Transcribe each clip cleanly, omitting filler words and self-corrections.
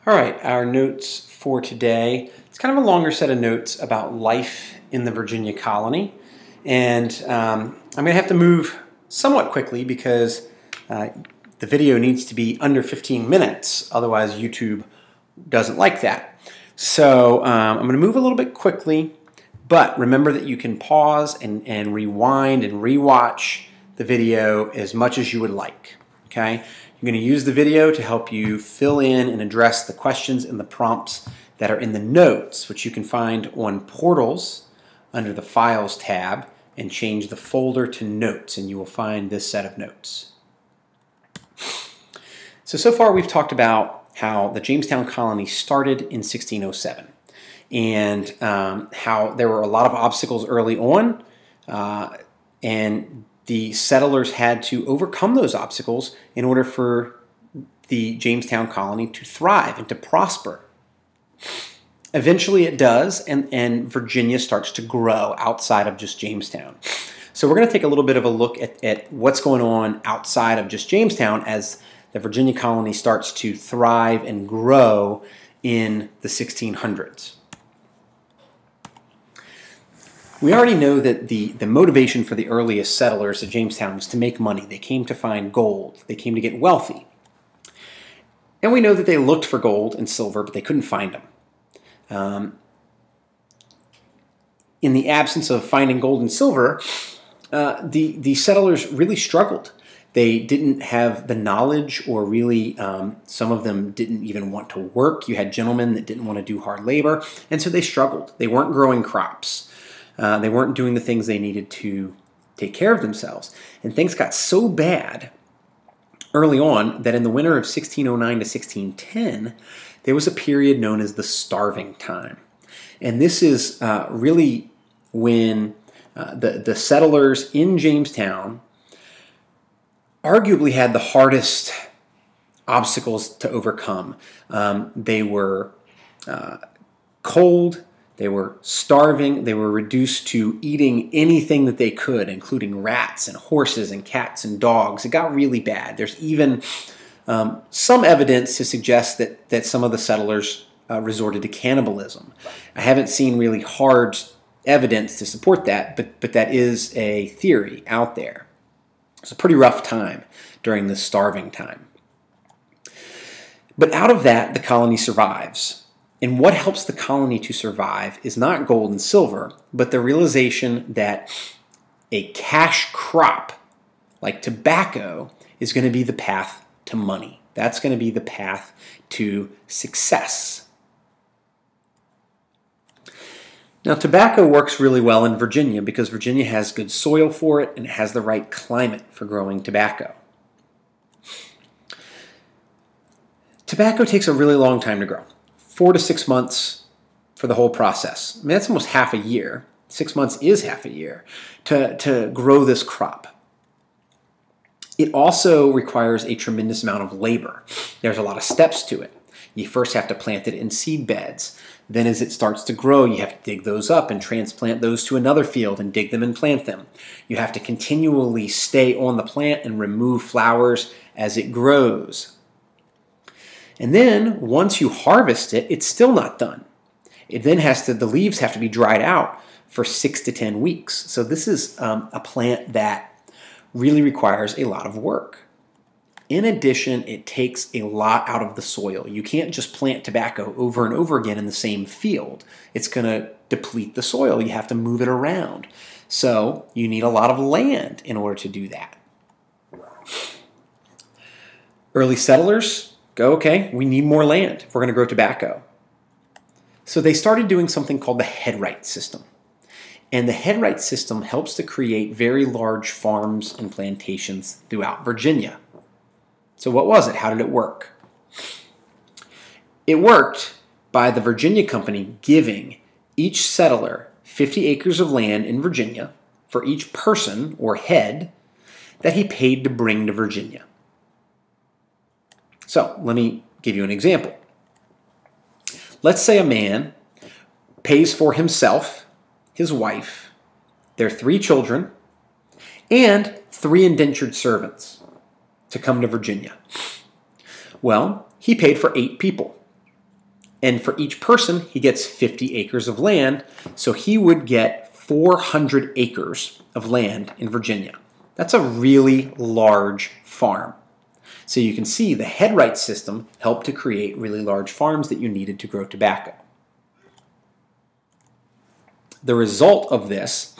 All right, our notes for today. It's kind of a longer set of notes about life in the Virginia colony. And I'm going to have to move somewhat quickly because the video needs to be under 15 minutes. Otherwise, YouTube doesn't like that. So I'm going to move a little bit quickly. But remember that you can pause and rewind and rewatch the video as much as you would like. Okay? You're going to use the video to help you fill in and address the questions and the prompts that are in the notes, which you can find on Portals under the Files tab, and change the folder to Notes, and you will find this set of notes. So far we've talked about how the Jamestown colony started in 1607, and how there were a lot of obstacles early on, and the settlers had to overcome those obstacles in order for the Jamestown colony to thrive and to prosper. Eventually it does, and Virginia starts to grow outside of just Jamestown. So we're going to take a little bit of a look at what's going on outside of just Jamestown as the Virginia colony starts to thrive and grow in the 1600s. We already know that the motivation for the earliest settlers at Jamestown was to make money. They came to find gold. They came to get wealthy. And we know that they looked for gold and silver, but they couldn't find them. In the absence of finding gold and silver, the settlers really struggled. They didn't have the knowledge, or really some of them didn't even want to work. You had gentlemen that didn't want to do hard labor, and so they struggled. They weren't growing crops. They weren't doing the things they needed to take care of themselves. And things got so bad early on that in the winter of 1609 to 1610, there was a period known as the starving time. And this is really when the settlers in Jamestown arguably had the hardest obstacles to overcome. They were cold. They were starving. They were reduced to eating anything that they could, including rats and horses and cats and dogs. It got really bad. There's even some evidence to suggest that some of the settlers resorted to cannibalism. I haven't seen really hard evidence to support that, but that is a theory out there. It's a pretty rough time during this starving time. But out of that, the colony survives. And what helps the colony to survive is not gold and silver, but the realization that a cash crop like tobacco is going to be the path to money. That's going to be the path to success. Now, tobacco works really well in Virginia because Virginia has good soil for it and it has the right climate for growing tobacco. Tobacco takes a really long time to grow. 4 to 6 months for the whole process. I mean, that's almost half a year. 6 months is half a year to grow this crop. It also requires a tremendous amount of labor. There's a lot of steps to it. You first have to plant it in seed beds. Then as it starts to grow, you have to dig those up and transplant those to another field and dig them and plant them. You have to continually stay on the plant and remove flowers as it grows. And then, once you harvest it, it's still not done. It then the leaves have to be dried out for 6 to 10 weeks. So this is a plant that really requires a lot of work. In addition, it takes a lot out of the soil. You can't just plant tobacco over and over again in the same field. It's going to deplete the soil. You have to move it around. So you need a lot of land in order to do that. Early settlers go, okay, we need more land if we're going to grow tobacco. So they started doing something called the headright system. And the headright system helps to create very large farms and plantations throughout Virginia. So what was it? How did it work? It worked by the Virginia Company giving each settler 50 acres of land in Virginia for each person or head that he paid to bring to Virginia. So let me give you an example. Let's say a man pays for himself, his wife, their 3 children, and 3 indentured servants to come to Virginia. Well, he paid for 8 people. And for each person, he gets 50 acres of land. So he would get 400 acres of land in Virginia. That's a really large farm. So you can see the headright system helped to create really large farms that you needed to grow tobacco. The result of this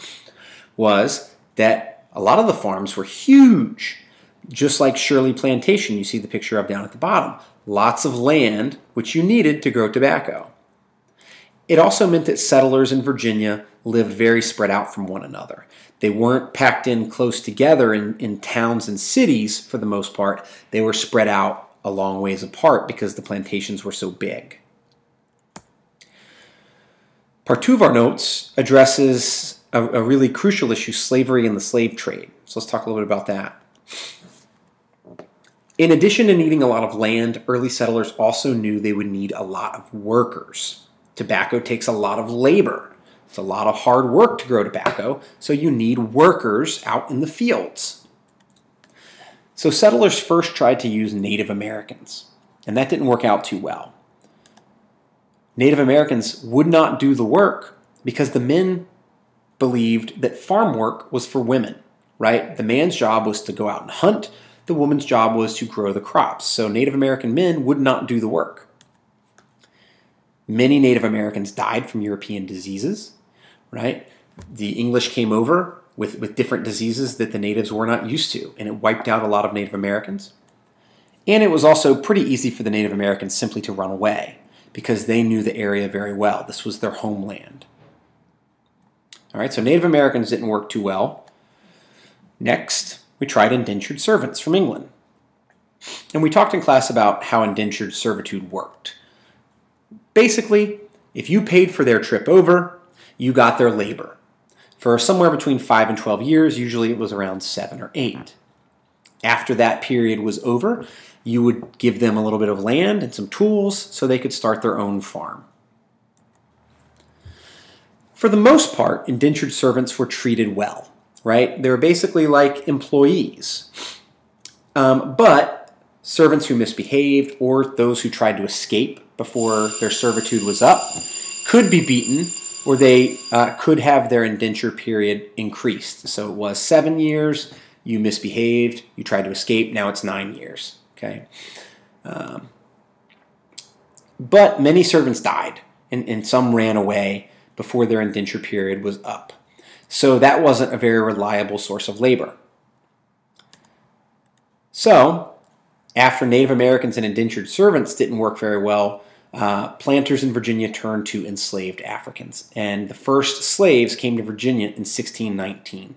was that a lot of the farms were huge, just like Shirley Plantation you see the picture of down at the bottom. Lots of land which you needed to grow tobacco. It also meant that settlers in Virginia lived very spread out from one another. They weren't packed in close together in towns and cities for the most part. They were spread out a long ways apart because the plantations were so big. Part 2 of our notes addresses a really crucial issue, slavery and the slave trade. So let's talk a little bit about that. In addition to needing a lot of land, early settlers also knew they would need a lot of workers. Tobacco takes a lot of labor. It's a lot of hard work to grow tobacco, so you need workers out in the fields. So settlers first tried to use Native Americans, and that didn't work out too well. Native Americans would not do the work because the men believed that farm work was for women, right? The man's job was to go out and hunt. The woman's job was to grow the crops. So Native American men would not do the work. Many Native Americans died from European diseases, right? The English came over with different diseases that the natives were not used to, and it wiped out a lot of Native Americans. And it was also pretty easy for the Native Americans simply to run away because they knew the area very well. This was their homeland. All right, so Native Americans didn't work too well. Next, we tried indentured servants from England. And we talked in class about how indentured servitude worked. Basically, if you paid for their trip over, you got their labor. For somewhere between 5 and 12 years, usually it was around 7 or 8. After that period was over, you would give them a little bit of land and some tools so they could start their own farm. For the most part, indentured servants were treated well, right? They were basically like employees. But servants who misbehaved or those who tried to escape before their servitude was up could be beaten, or they could have their indenture period increased. So it was 7 years, you misbehaved, you tried to escape, now it's 9 years. Okay, but many servants died, and some ran away before their indenture period was up. So that wasn't a very reliable source of labor. So after Native Americans and indentured servants didn't work very well, planters in Virginia turned to enslaved Africans. And the first slaves came to Virginia in 1619.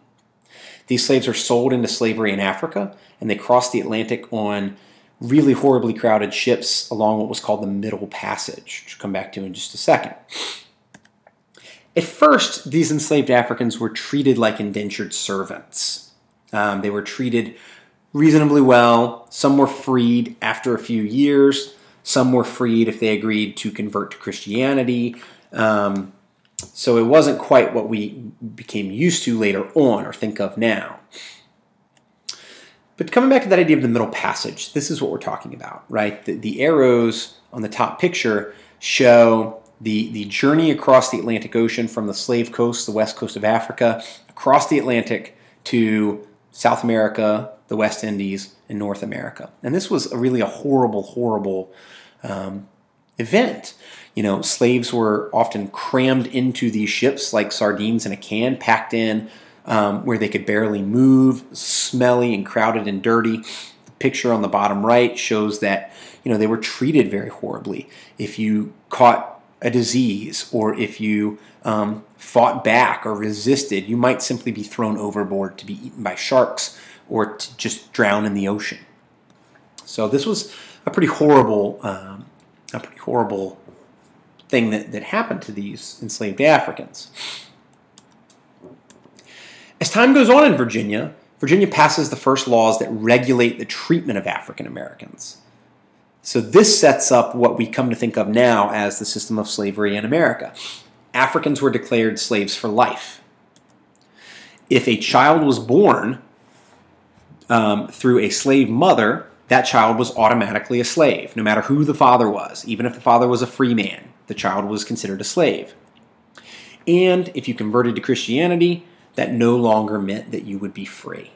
These slaves were sold into slavery in Africa, and they crossed the Atlantic on really horribly crowded ships along what was called the Middle Passage, which I'll come back to in just a second. At first, these enslaved Africans were treated like indentured servants. They were treated reasonably well. Some were freed after a few years. Some were freed if they agreed to convert to Christianity. So it wasn't quite what we became used to later on or think of now. But coming back to that idea of the Middle Passage, this is what we're talking about, right? The arrows on the top picture show the journey across the Atlantic Ocean from the slave coast, the west coast of Africa, across the Atlantic to South America, the West Indies, and North America. And this was really a horrible, horrible event. You know, slaves were often crammed into these ships like sardines in a can, packed in where they could barely move, smelly and crowded and dirty. The picture on the bottom right shows that, you know, they were treated very horribly. If you caught a disease or if you fought back or resisted, you might simply be thrown overboard to be eaten by sharks or to just drown in the ocean. So this was a pretty horrible thing that happened to these enslaved Africans. As time goes on in Virginia, Virginia passes the first laws that regulate the treatment of African Americans. So this sets up what we come to think of now as the system of slavery in America. Africans were declared slaves for life. If a child was born through a slave mother, that child was automatically a slave, no matter who the father was. Even if the father was a free man, the child was considered a slave. And if you converted to Christianity, that no longer meant that you would be free.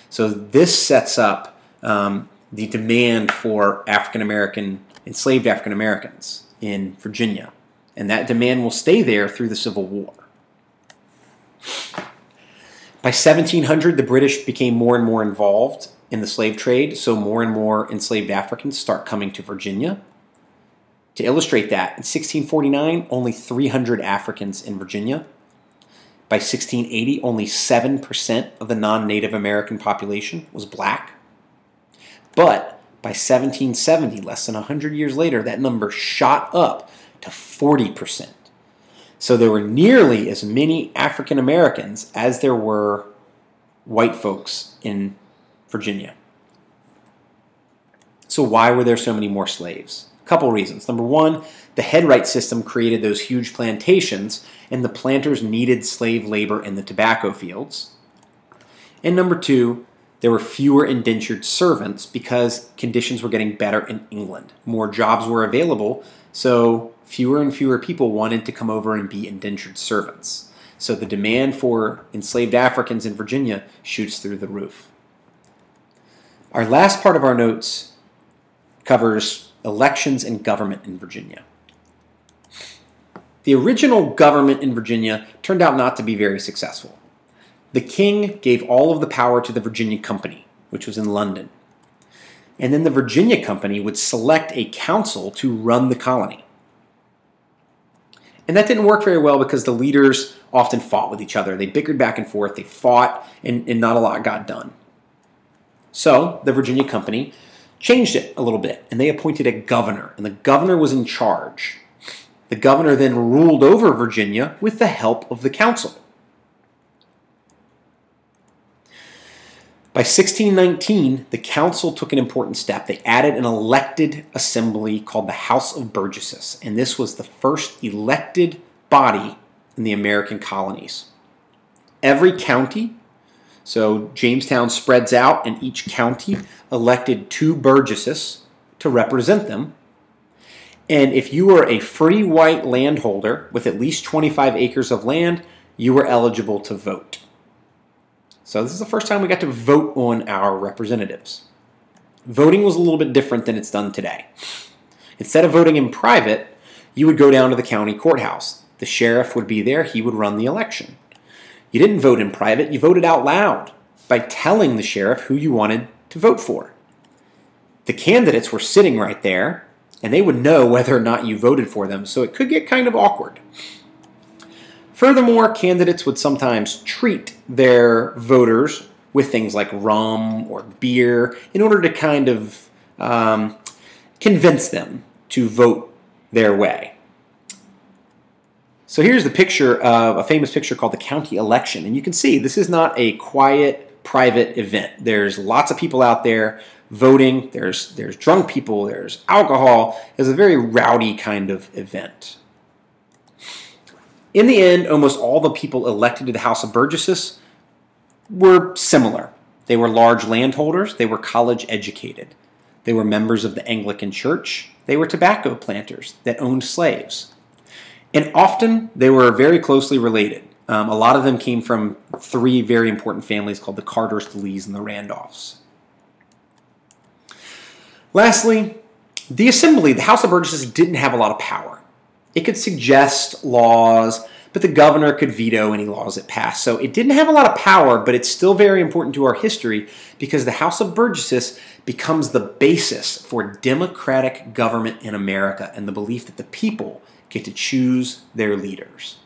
So this sets up the demand for enslaved African Americans in Virginia. And that demand will stay there through the Civil War. By 1700, the British became more and more involved in the slave trade, so more and more enslaved Africans start coming to Virginia. To illustrate that, in 1649, only 300 Africans in Virginia. By 1680, only 7% of the non-Native American population was black. But by 1770, less than 100 years later, that number shot up to 40%. So there were nearly as many African Americans as there were white folks in Virginia. So why were there so many more slaves? A couple reasons. Number one, the headright system created those huge plantations, and the planters needed slave labor in the tobacco fields. And number two, there were fewer indentured servants because conditions were getting better in England. More jobs were available, so fewer and fewer people wanted to come over and be indentured servants. So the demand for enslaved Africans in Virginia shoots through the roof. Our last part of our notes covers elections and government in Virginia. The original government in Virginia turned out not to be very successful. The king gave all of the power to the Virginia Company, which was in London. And then the Virginia Company would select a council to run the colony. And that didn't work very well because the leaders often fought with each other. They bickered back and forth, they fought, and not a lot got done. So the Virginia Company changed it a little bit, and they appointed a governor, and the governor was in charge. The governor then ruled over Virginia with the help of the council. By 1619, the council took an important step. They added an elected assembly called the House of Burgesses, and this was the first elected body in the American colonies. Every county, so Jamestown spreads out, and each county elected 2 burgesses to represent them. And if you were a free white landholder with at least 25 acres of land, you were eligible to vote. So this is the first time we got to vote on our representatives. Voting was a little bit different than it's done today. Instead of voting in private, you would go down to the county courthouse. The sheriff would be there. He would run the election. You didn't vote in private. You voted out loud by telling the sheriff who you wanted to vote for. The candidates were sitting right there, and they would know whether or not you voted for them, so it could get kind of awkward. Furthermore, candidates would sometimes treat their voters with things like rum or beer in order to kind of convince them to vote their way. So here's the picture of a famous picture called the county election. And you can see this is not a quiet, private event. There's lots of people out there voting. There's drunk people. There's alcohol. It's a very rowdy kind of event. In the end, almost all the people elected to the House of Burgesses were similar. They were large landholders. They were college educated. They were members of the Anglican Church. They were tobacco planters that owned slaves. And often they were very closely related. A lot of them came from 3 very important families called the Carters, the Lees, and the Randolphs. Lastly, the Assembly, the House of Burgesses, didn't have a lot of power. It could suggest laws, but the governor could veto any laws it passed. So it didn't have a lot of power, but it's still very important to our history because the House of Burgesses becomes the basis for democratic government in America and the belief that the people get to choose their leaders.